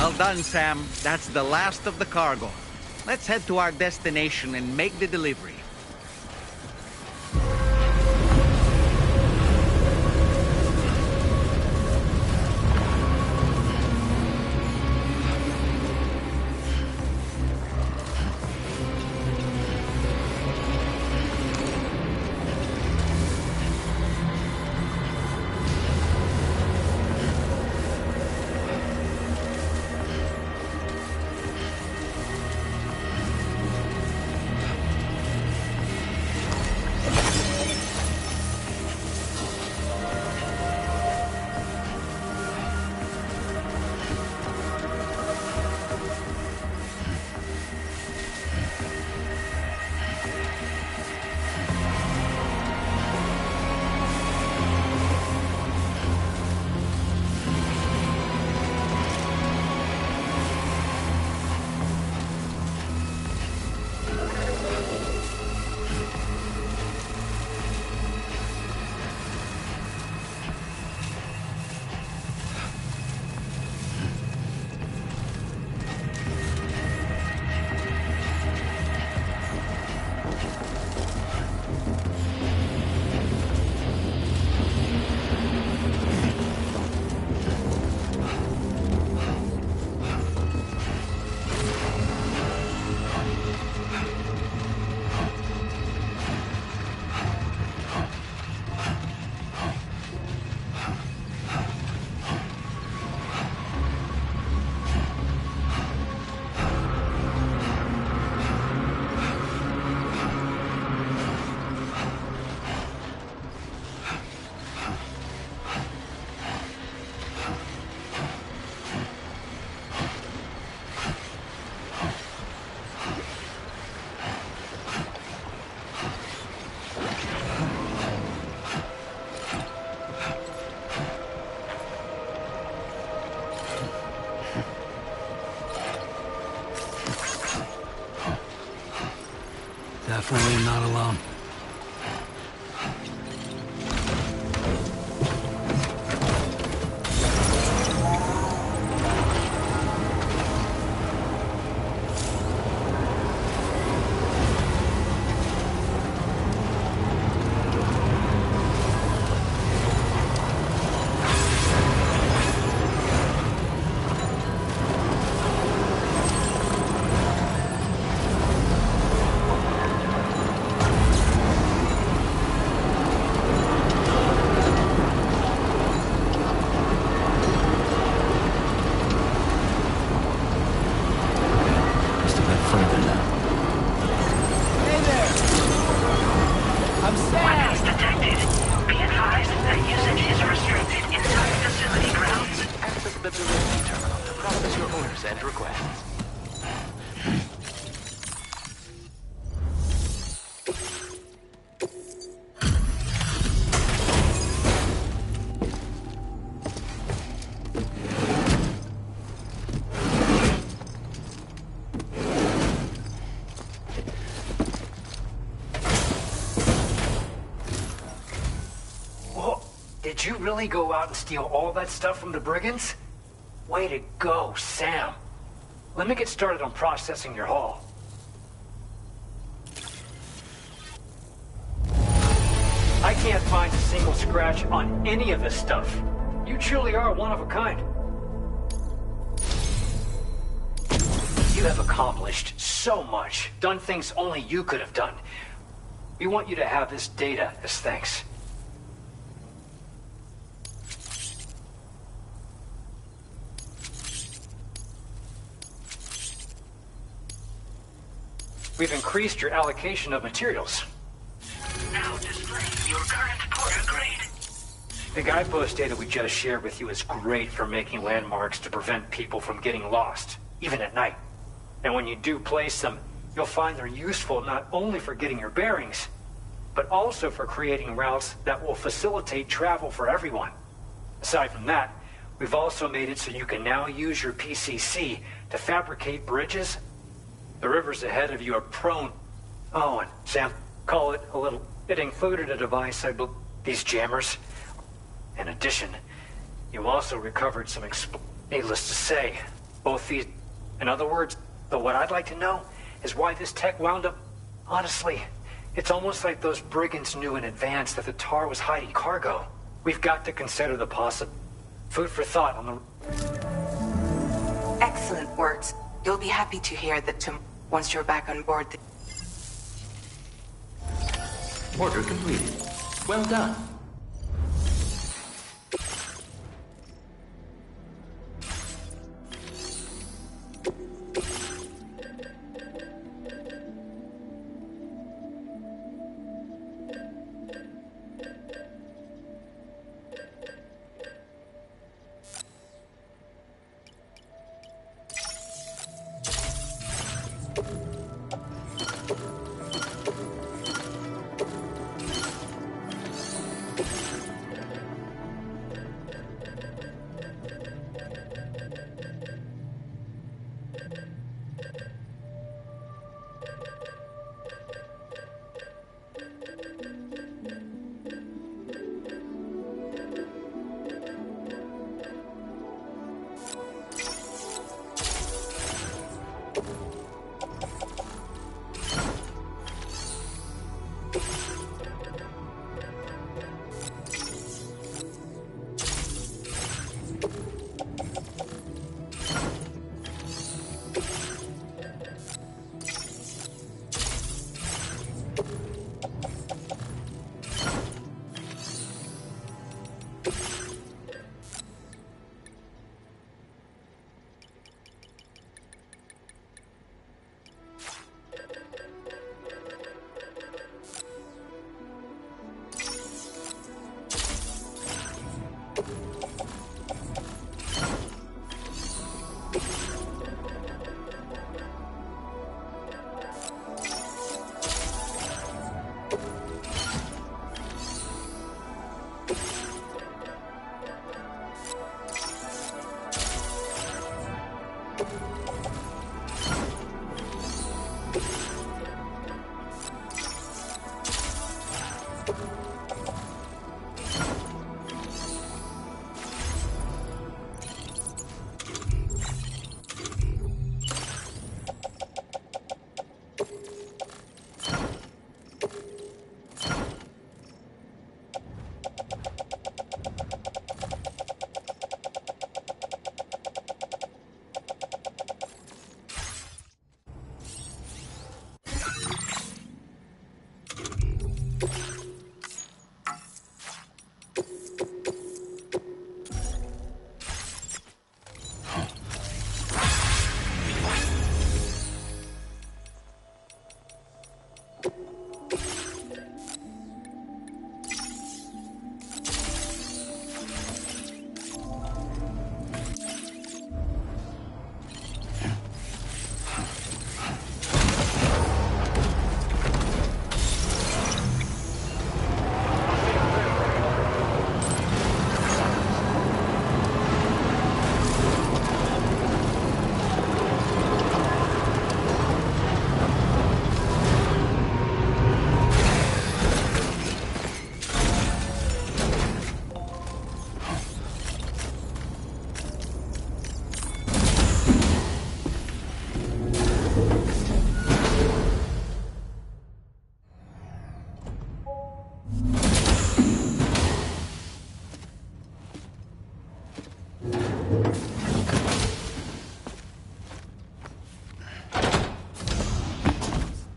Well done, Sam. That's the last of the cargo. Let's head to our destination and make the delivery. Definitely not alone. Did you really go out and steal all that stuff from the brigands? Way to go, Sam. Let me get started on processing your haul. I can't find a single scratch on any of this stuff. You truly are one of a kind. You have accomplished so much, done things only you could have done. We want you to have this data as thanks. We've increased your allocation of materials. Now display your current Porter grade. The guidepost data we just shared with you is great for making landmarks to prevent people from getting lost, even at night. And when you do place them, you'll find they're useful not only for getting your bearings, but also for creating routes that will facilitate travel for everyone. Aside from that, we've also made it so you can now use your PCC to fabricate bridges. The rivers ahead of you are prone. Oh, and Sam, call it a little. It included a device, I believe, these jammers. In addition, you also recovered some needless to say, both these. In other words, but what I'd like to know is why this tech wound up. Honestly, it's almost like those brigands knew in advance that the Tar was hiding cargo. We've got to consider the possible. Food for thought on the. Excellent words. You'll be happy to hear that once you're back on board. Order completed. Well done.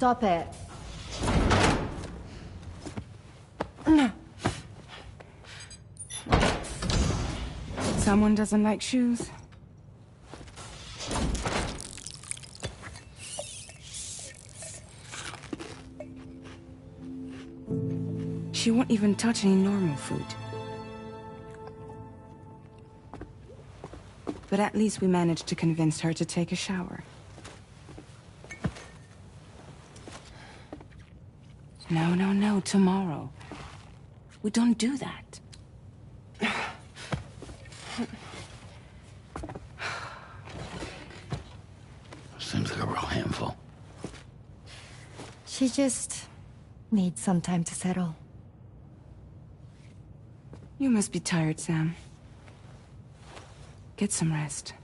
Stop it. Someone doesn't like shoes? She won't even touch any normal food. But at least we managed to convince her to take a shower. No, no, no, tomorrow. We don't do that. Seems like a real handful. She just needs some time to settle. You must be tired, Sam. Get some rest.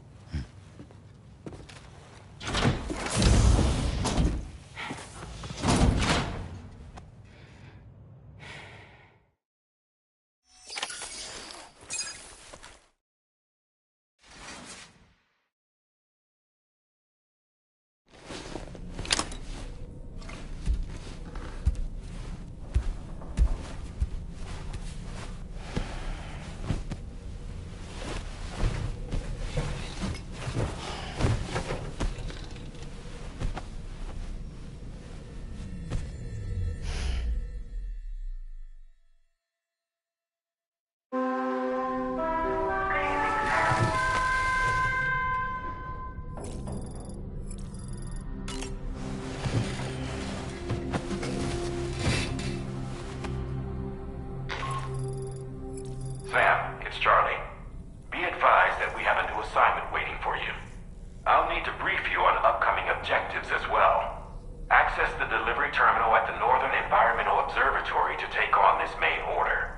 Sam, it's Charlie. Be advised that we have a new assignment waiting for you. I'll need to brief you on upcoming objectives as well. Access the delivery terminal at the Northern Environmental Observatory to take on this main order.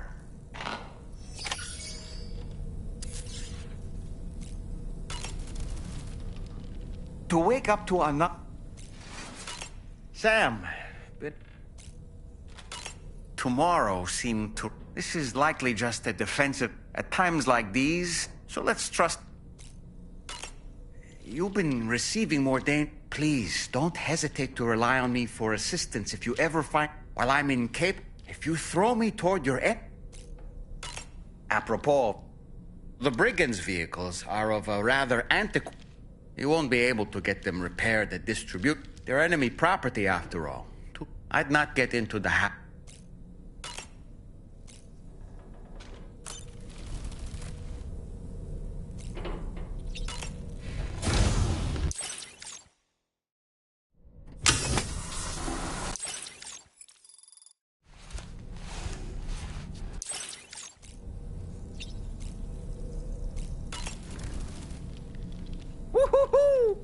To wake up to another... Sam, but... Tomorrow seemed to... This is likely just a defensive... At times like these, so let's trust... You've been receiving more Please, don't hesitate to rely on me for assistance if you ever find... While I'm in Cape, if you throw me toward your end... Apropos, the brigands' vehicles are of a rather antiquated... You won't be able to get them repaired and distribute. They're enemy property, after all. I'd not get into the Woo-hoo-hoo!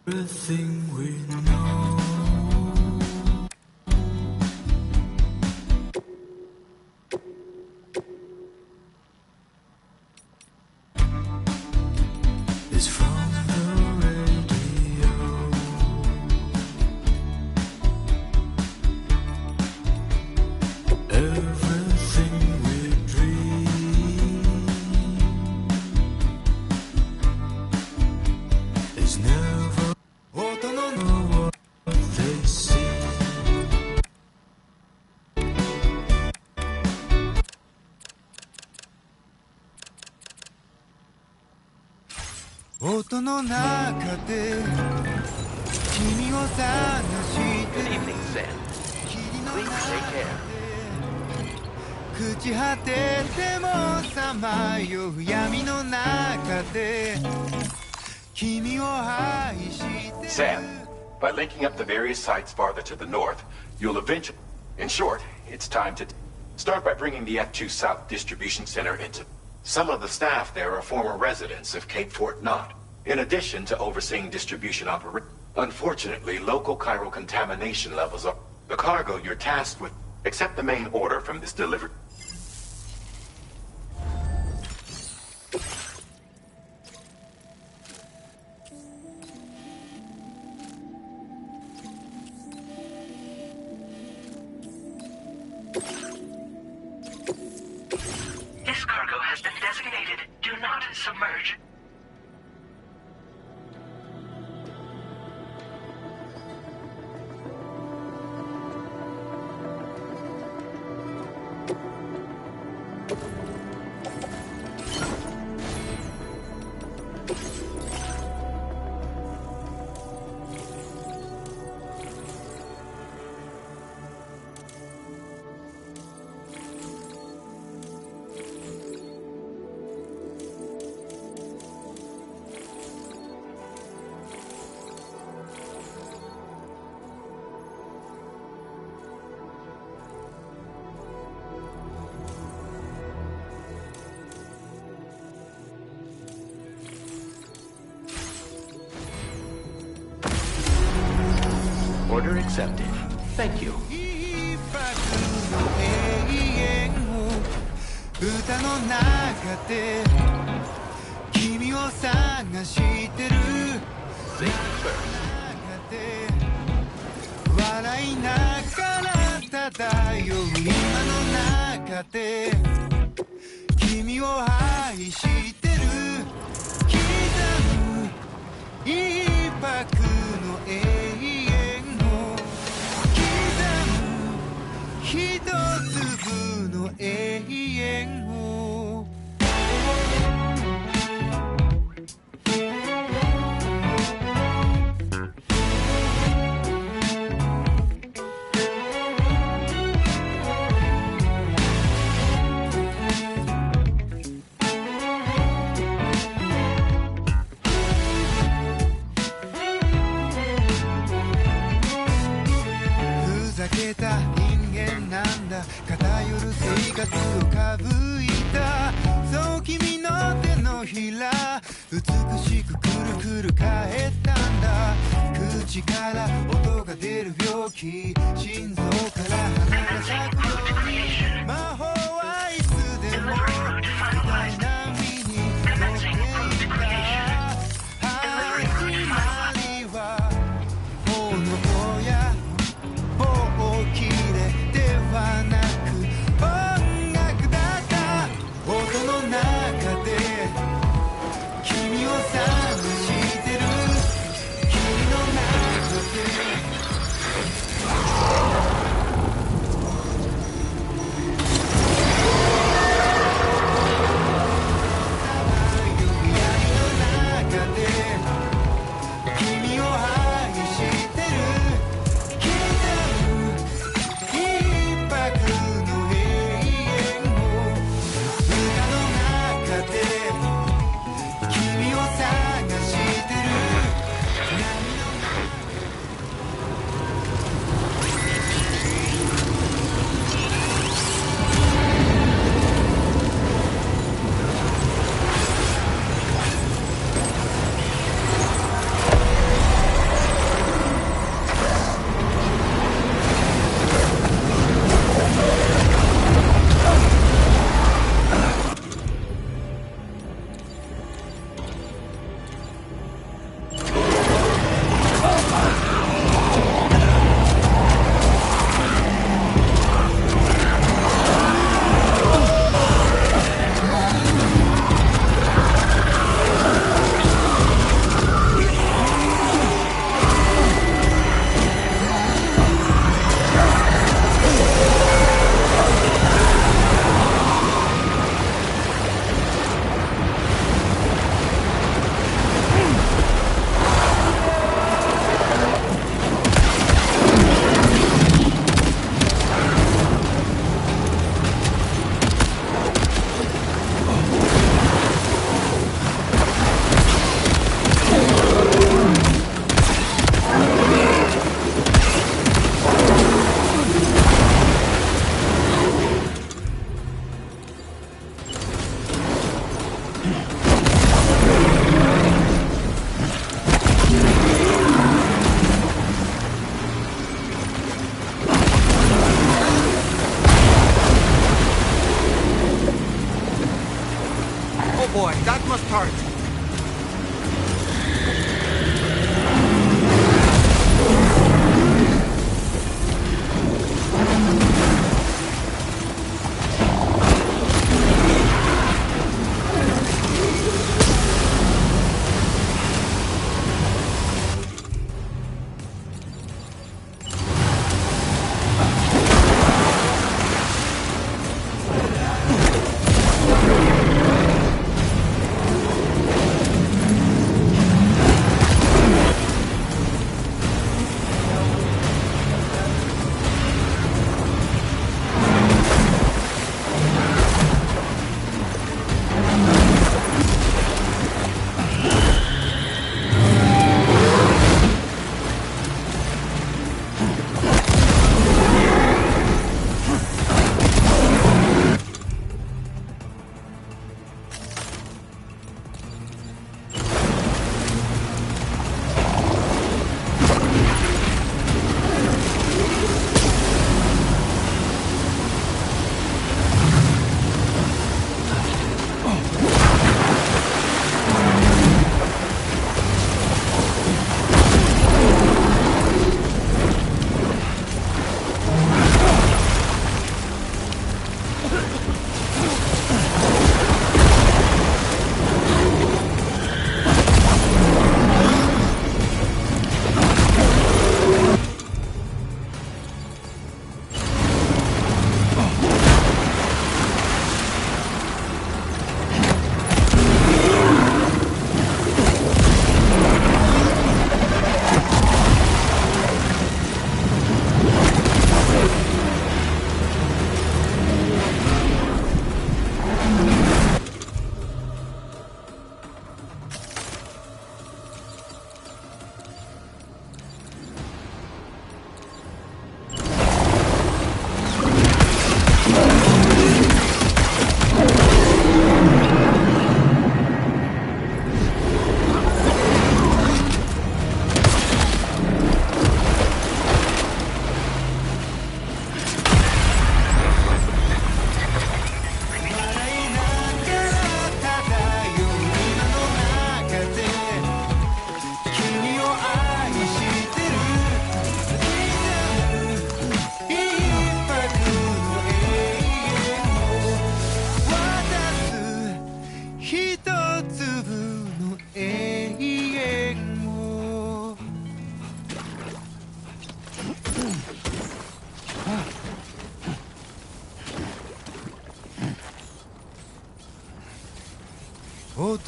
Everything we know is from the radio. 音の中で君を探してる Good evening, Sam. 霧の Please 中 take で care. 朽ち果ててもさまよう闇の中で君を愛してる Sam, by linking up the various sites farther to the north, you'll eventually... In short, it's time to... Start by bringing the F2 South Distribution Center into... Some of the staff there are former residents of Cape Fort Knot, in addition to overseeing distribution operations. Unfortunately, local chiral contamination levels are... The cargo you're tasked with... Accept the main order from this delivery. This cargo has been designated Do Not Submerge. Order accepted. Thank you. 一泊の永遠を歌の中で君を探してる Safety first. 中で笑いながら漂う今の中で君を愛してる刻む一泊の永遠を刻む一粒の永遠をふざけた人間なんだ偏る生活をかぶいたそう君の手のひら美しくくるくる返ったんだ口から音が出る病気心臓から花が咲くように魔法はいつでもダイナミに乗っていた始まりは炎や棒切れではなく音楽だった音の中で君を探してる君の中で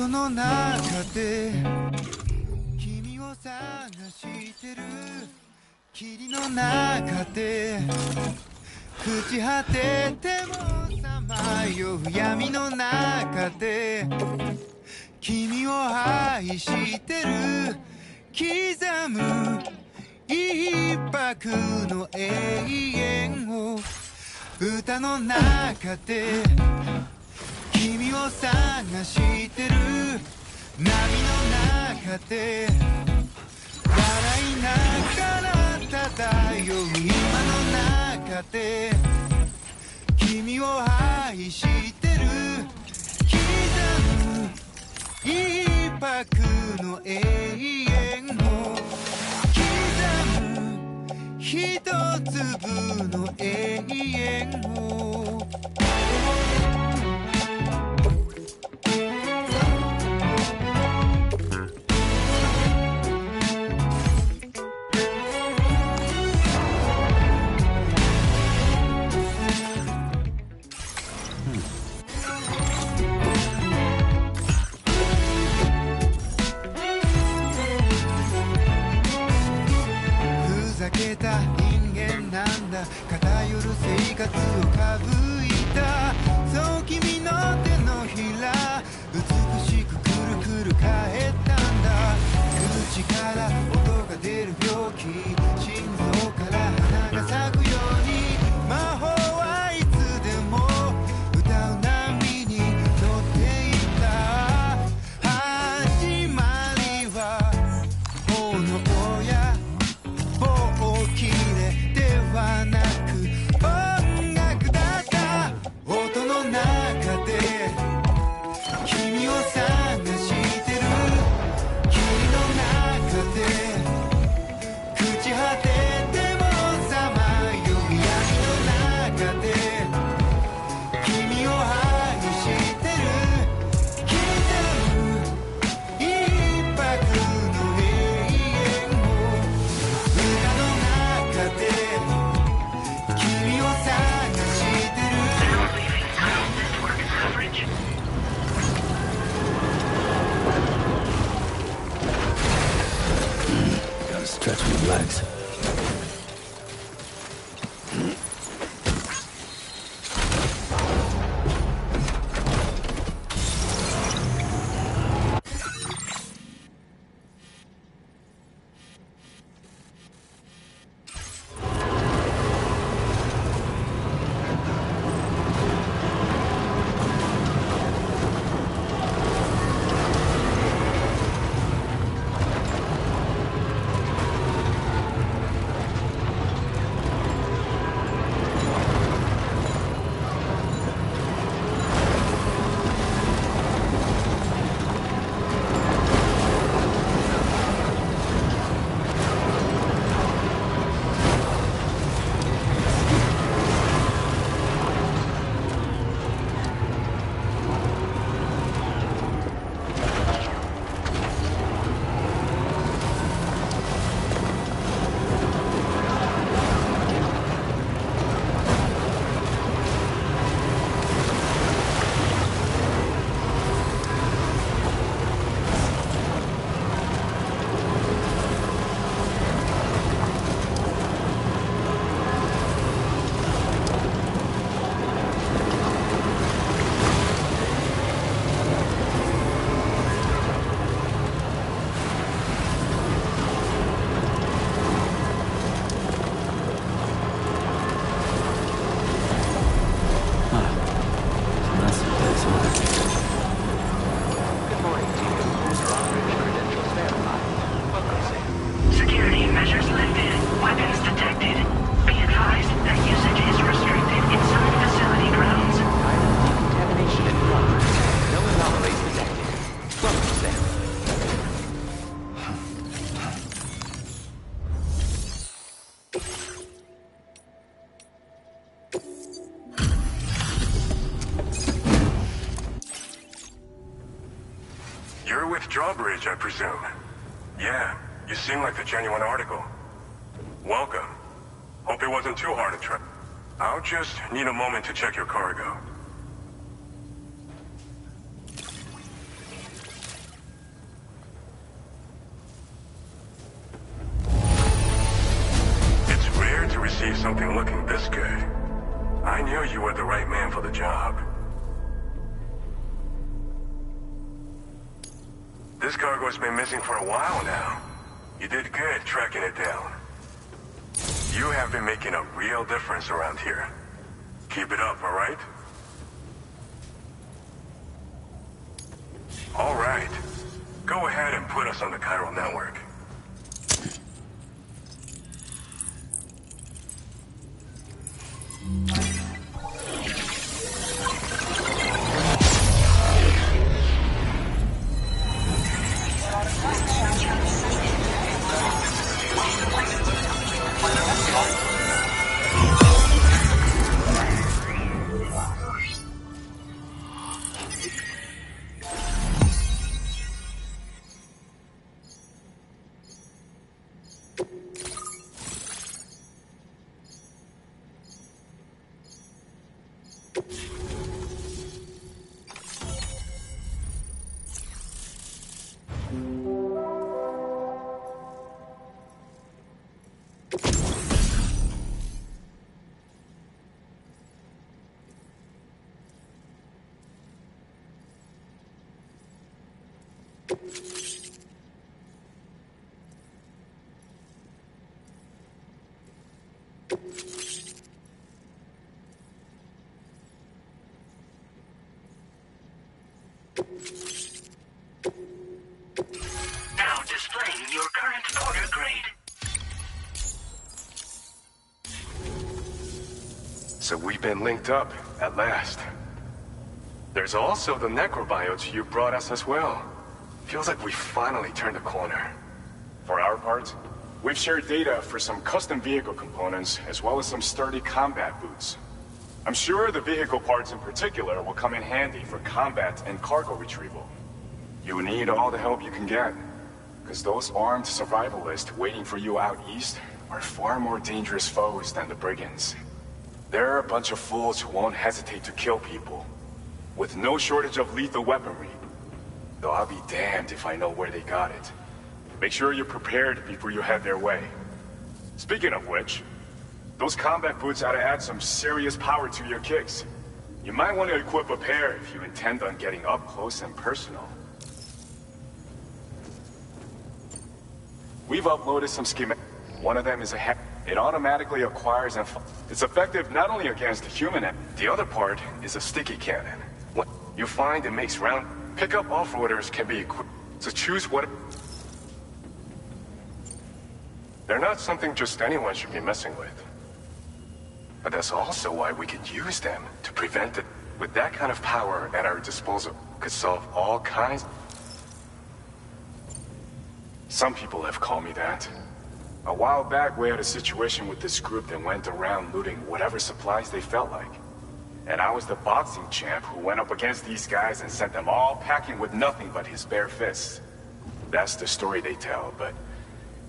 音の中で君を探してる霧の中で朽ち果ててもさまよう闇の中で君を愛してる刻む一拍の永遠を歌の中で君を探してる波の中で笑いながら漂う今の中で君を愛してる刻む一拍の永遠を刻む一粒の永遠をふざけた人間なんだ偏る生活をかぶいたそう君の手のひら美しくくるくる返ったんだ口から音が出る病気心臓から花が咲くように魔法はいつでも歌う波に乗っていた始まりは炎や大きれではなく音楽だった音の中で君を探してる霧の中で朽ち果ててもさまよう闇の中で君を愛してる刻む一拍の永遠を歌の中で君を探してる Now leaving Town Network coverage. Gotta stretch my legs. Security measures lifted. Weapons detected. Be advised that usage is restricted inside facility grounds. Contamination in progress. No anomalies detected. Welcome, Sam. You're with Drawbridge, I presume. Yeah, you seem like the genuine article. Welcome. Hope it wasn't too hard to track. I'll just need a moment to check your cargo. you something looking this good. I knew you were the right man for the job. This cargo's been missing for a while now. You did good tracking it down. You have been making a real difference around here. Keep it up, all right? All right. Go ahead and put us on the chiral network. Now displaying your current order grade. So we've been linked up, at last. There's also the necrobiotes you brought us as well. Feels like we finally turned a corner. For our part, we've shared data for some custom vehicle components, as well as some sturdy combat boots. I'm sure the vehicle parts in particular will come in handy for combat and cargo retrieval. You need all the help you can get, because those armed survivalists waiting for you out east are far more dangerous foes than the brigands. They're a bunch of fools who won't hesitate to kill people, with no shortage of lethal weaponry. Though I'll be damned if I know where they got it. Make sure you're prepared before you head their way. Speaking of which, those combat boots ought to add some serious power to your kicks. You might want to equip a pair if you intend on getting up close and personal. We've uploaded some schematics. One of them is a it automatically acquires and it's effective not only against human. The other part is a sticky cannon. What you find it makes round pickup off-roaders can be equipped. So choose what. They're not something just anyone should be messing with. But that's also why we can use them to prevent it. With that kind of power at our disposal, could solve all kinds. Some people have called me that. A while back, we had a situation with this group that went around looting whatever supplies they felt like. And I was the boxing champ who went up against these guys and sent them all packing with nothing but his bare fists. That's the story they tell, but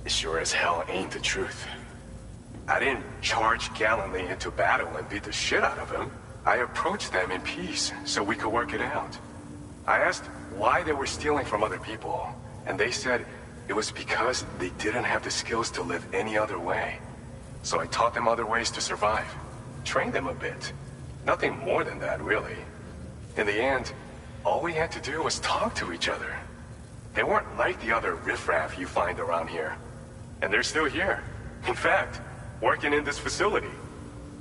it sure as hell ain't the truth. I didn't charge gallantly into battle and beat the shit out of them. I approached them in peace so we could work it out. I asked why they were stealing from other people, and they said it was because they didn't have the skills to live any other way. So I taught them other ways to survive. Trained them a bit. Nothing more than that, really. In the end, all we had to do was talk to each other. They weren't like the other riffraff you find around here. And they're still here. In fact, working in this facility.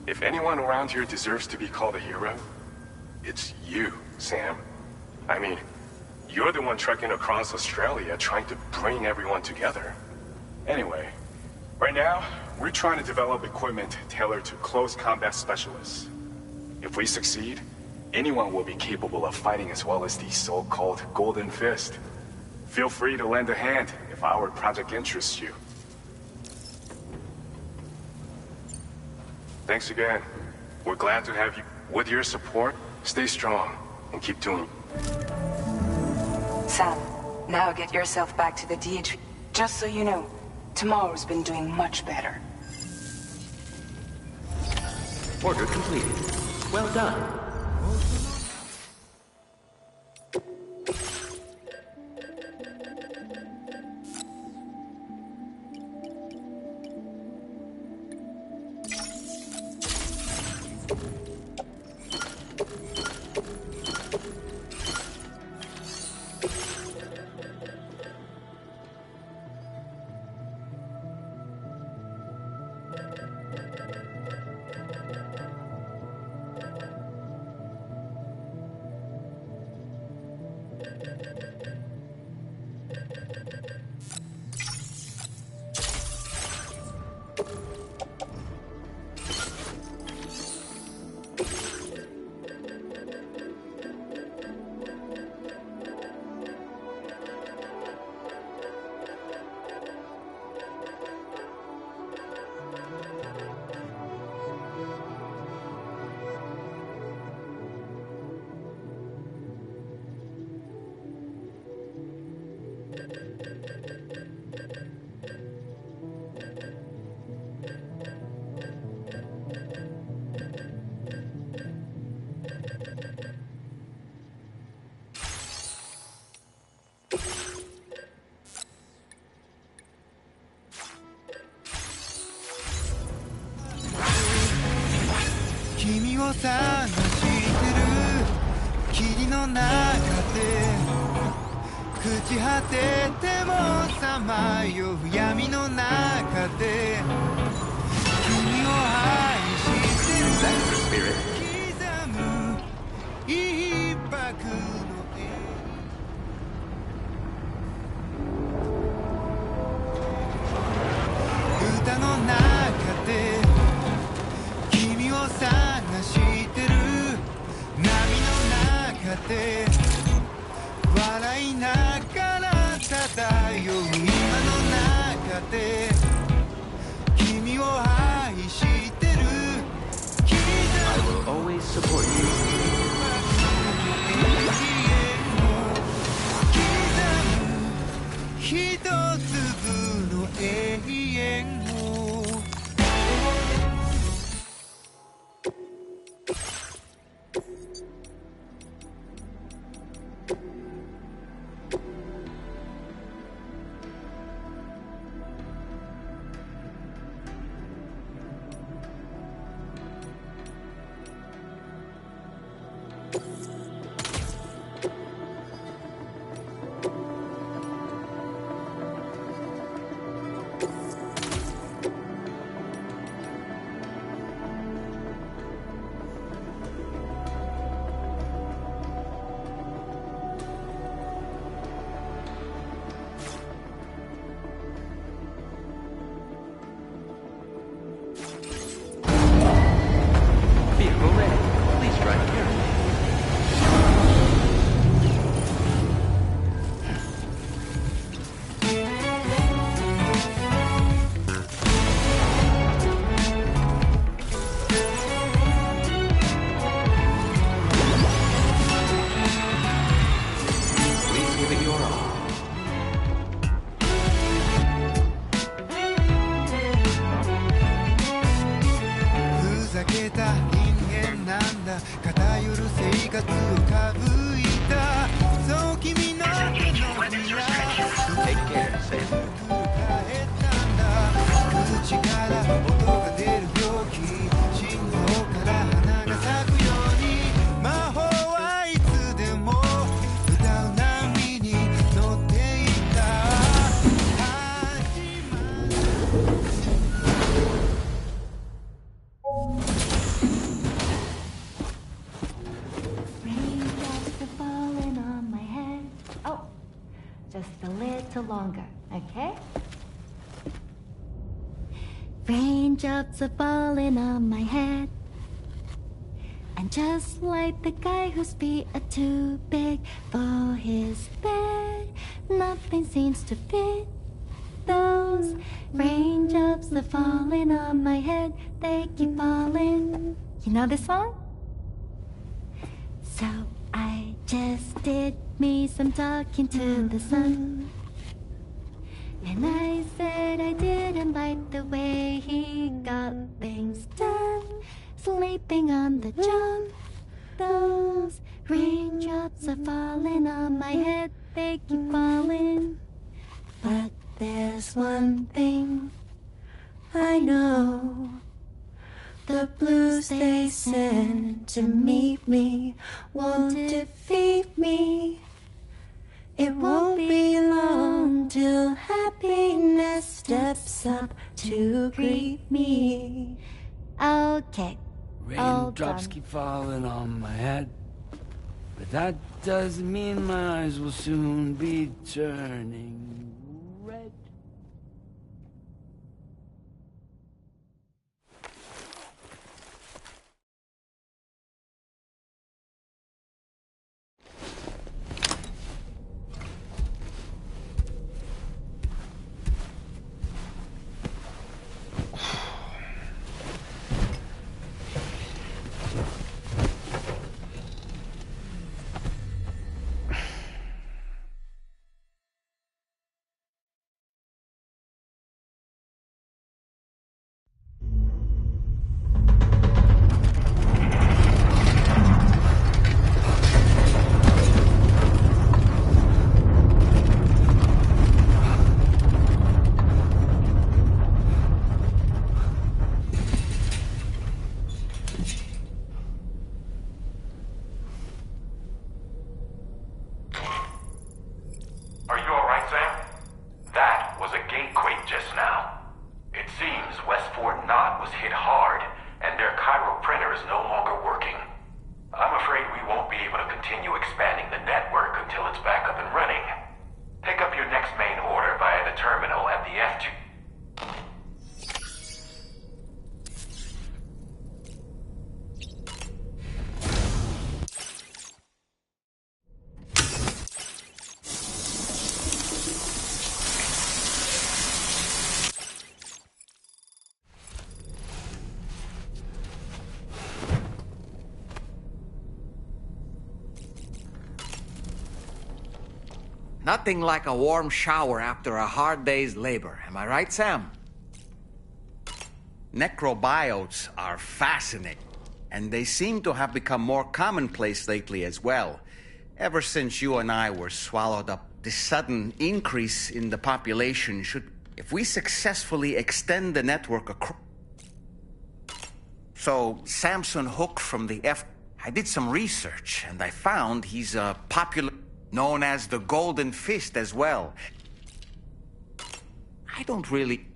If anyone around here deserves to be called a hero, it's you, Sam. I mean, you're the one trekking across Australia trying to bring everyone together. Anyway, right now, we're trying to develop equipment tailored to close combat specialists. If we succeed, anyone will be capable of fighting as well as these so-called Golden Fist. Feel free to lend a hand if our project interests you. Thanks again. We're glad to have you. With your support, stay strong and keep doing. Sam, now get yourself back to the DH. Just so you know, Tomorrow's been doing much better. Order completed. Well done. 君を探してる霧の中で朽ち果ててもさまよう闇の中で君を愛してる刻む一拍の歌の中で君を探してる波の中で笑いながら漂う今の中で君を愛してる I will always support you. 一粒の永遠をVehicle ready. Please drive carefully. Please give it your all. ふざけた人間なんだ偏る生活をかぶいたそう君の手のひら Take care, Sam. 変えたんだ口から音が出る病気心臓から花が咲くように魔法はいつでも歌う波に乗っていた始まる Raindrops are falling on my head. Oh, just a little longer, okay? Raindrops are falling on my head. And just like the guy whose feet are too big for his bed, nothing seems to fit. Those raindrops are falling on my head, they keep falling. You know this song? So I just did me some talking to the sun. And I said I didn't like the way he got things done. Sleeping on the job. Those raindrops are falling on my head, they keep falling. But there's one thing I know. The blues they send to meet me won't defeat me. It won't be long till happiness steps up to greet me. Okay. Raindrops keep falling on my head, but that doesn't mean my eyes will soon be turning red. Nothing like a warm shower after a hard day's labor. Am I right, Sam? Necrobiotes are fascinating, and they seem to have become more commonplace lately as well. Ever since you and I were swallowed up, this sudden increase in the population should... If we successfully extend the network across... So, Samson Hook from the I did some research, and I found he's a popular... known as the Golden Fist as well. I don't really...